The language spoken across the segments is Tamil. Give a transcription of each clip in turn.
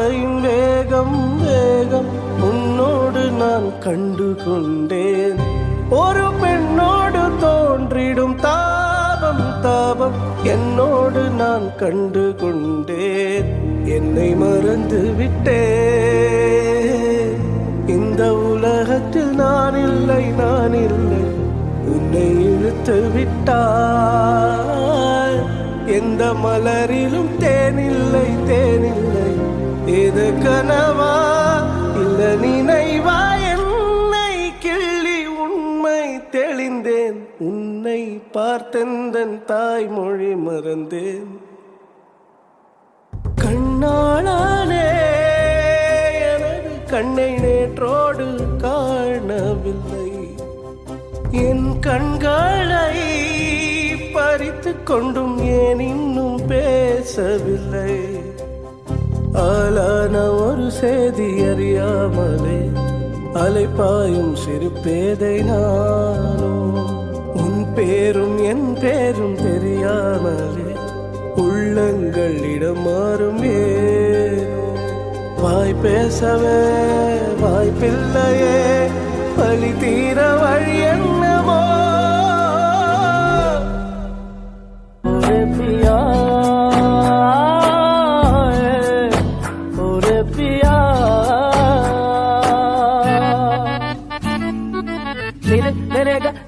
பாதையின் வேகம் வேகம் உன்னோடு நான் கண்டு கொண்டேன். ஒரு பெண்ணோடு தோன்றிடும் தாபம் தாபம் என்னோடு நான் கண்டு கொண்டேன். என்னை மறந்து விட்டேன். இந்த உலகத்தில் நான் இல்லை நான் இல்லை, உன்னை இழுத்து விட்டாய். எந்த மலரிலும் தேனில்லை தேனில்லை, இது கனவா இல்ல நினைவா? என்னை கிள்ளி உண்மை தெளிந்தேன். உன்னை பார்த்தெந்தன் தாய்மொழி மறந்தேன். கண்ணாளானே எனது கண்ணை நேற்றோடு காணவில்லை. என் கண்களை பறித்து கொண்டும் ஏன் இன்னும் பேசவில்லை? ஆளான ஒரு செய்தி அறியாமலே அலைப்பாயும் சிறு பேதை நானோ. உன் பேரும் என் பேரும் தெரியாமலே உள்ளங்களிடம் மாறும் ஏனோ. வாய் பேசவே வாய்ப்பில்லையே, வலி தீர வழி என்னவோ. ஒரு பியா ஒரு பியா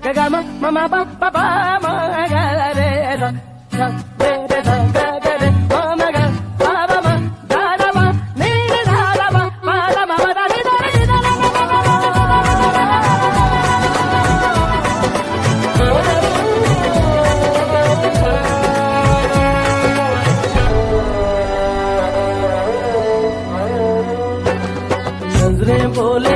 ககம மம பப்பா மகரேத बोले